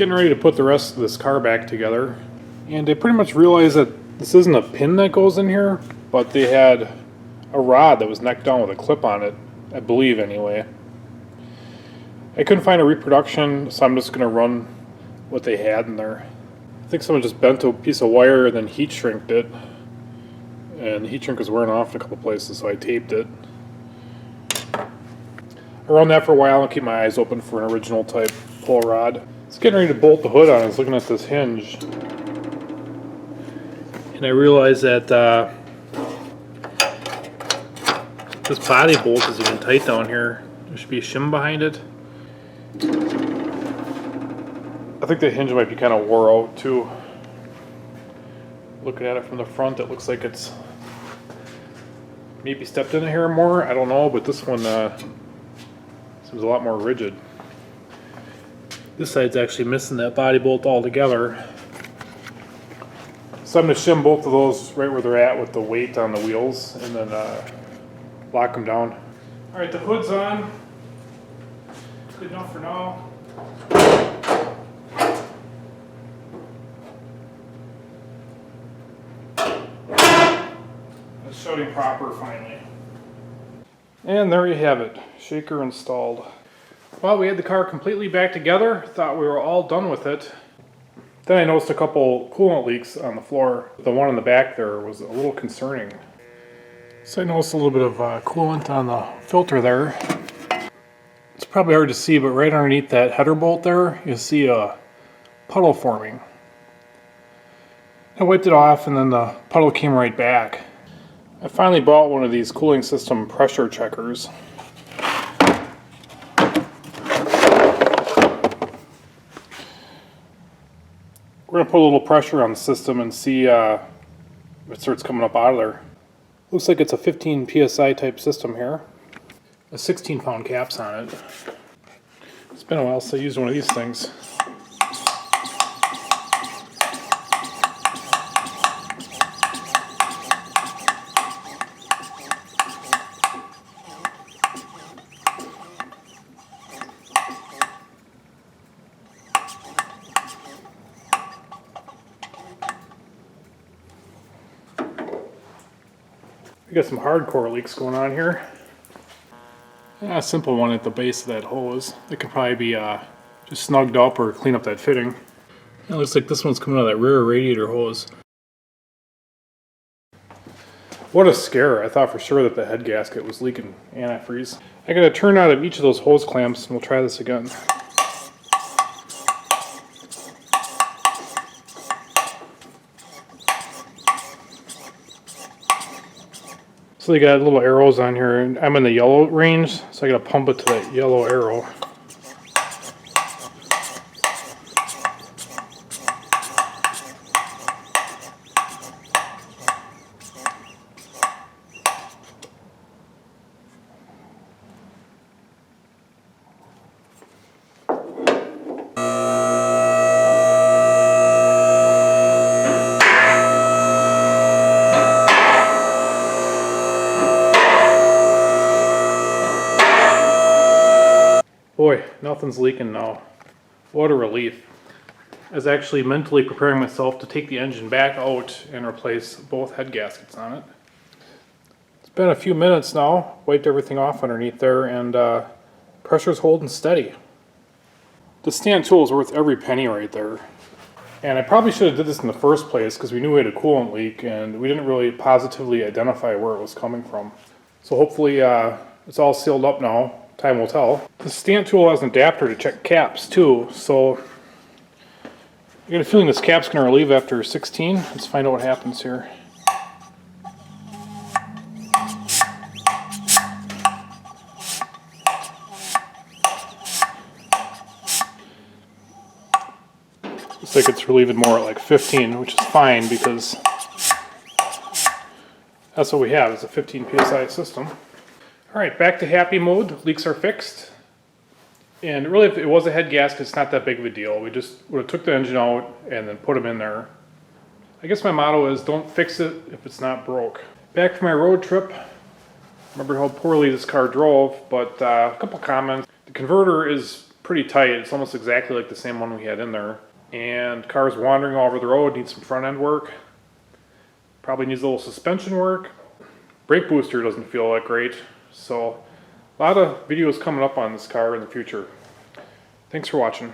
getting ready to put the rest of this car back together, and I pretty much realized that this isn't a pin that goes in here, but they had a rod that was necked down with a clip on it, I believe anyway. I couldn't find a reproduction, so I'm just going to run what they had in there. I think someone just bent a piece of wire and then heat shrinked it, and the heat shrink was wearing off in a couple places, so I taped it. I run that for a while and keep my eyes open for an original type pull rod. It's getting ready to bolt the hood on. I was looking at this hinge, and I realized that this body bolt is even tight down here. There should be a shim behind it. I think the hinge might be kind of wore out too. Looking at it from the front, it looks like it's maybe stepped in a hair more. I don't know, but this one seems a lot more rigid. This side's actually missing that body bolt altogether. So I'm going to shim both of those right where they're at with the weight on the wheels, and then lock them down. Alright, the hood's on. Good enough for now. It's shutting proper finally. And there you have it, shaker installed. Well, we had the car completely back together, thought we were all done with it. Then I noticed a couple coolant leaks on the floor. The one in the back there was a little concerning. So I noticed a little bit of coolant on the filter there. It's probably hard to see, but right underneath that header bolt there, you see a puddle forming. I wiped it off and then the puddle came right back. I finally bought one of these cooling system pressure checkers. We're going to put a little pressure on the system and see if it starts coming up out of there. Looks like it's a 15 psi type system here. A 16-pound caps on it. It's been a while since I used one of these things. We got some hardcore leaks going on here. A simple one at the base of that hose. It could probably be just snugged up or clean up that fitting. It looks like this one's coming out of that rear radiator hose. What a scare. I thought for sure that the head gasket was leaking antifreeze. I got a turn out of each of those hose clamps, and we'll try this again. So they got little arrows on here, and I'm in the yellow range, so I gotta pump it to that yellow arrow. Boy, nothing's leaking now. What a relief. I was actually mentally preparing myself to take the engine back out and replace both head gaskets on it. It's been a few minutes now, wiped everything off underneath there, and pressure's holding steady. The stand tool is worth every penny right there. And I probably should have did this in the first place because we knew we had a coolant leak and we didn't really positively identify where it was coming from. So hopefully it's all sealed up now. Time will tell. The stand tool has an adapter to check caps too, so I got a feeling this cap's going to relieve after 16. Let's find out what happens here. Looks like it's relieving more at like 15, which is fine because that's what we have, is a 15 psi system. Alright, back to happy mode. Leaks are fixed. And really, if it was a head gasket, it's not that big of a deal. We just would have took the engine out and then put them in there. I guess my motto is don't fix it if it's not broke. Back from my road trip. Remember how poorly this car drove, but a couple comments. The converter is pretty pretty tight. It's almost exactly like the same one we had in there. And car's wandering all over the road, needs some front end work. Probably needs a little suspension work. Brake booster doesn't feel that great. So a lot of videos coming up on this car in the future. Thanks for watching.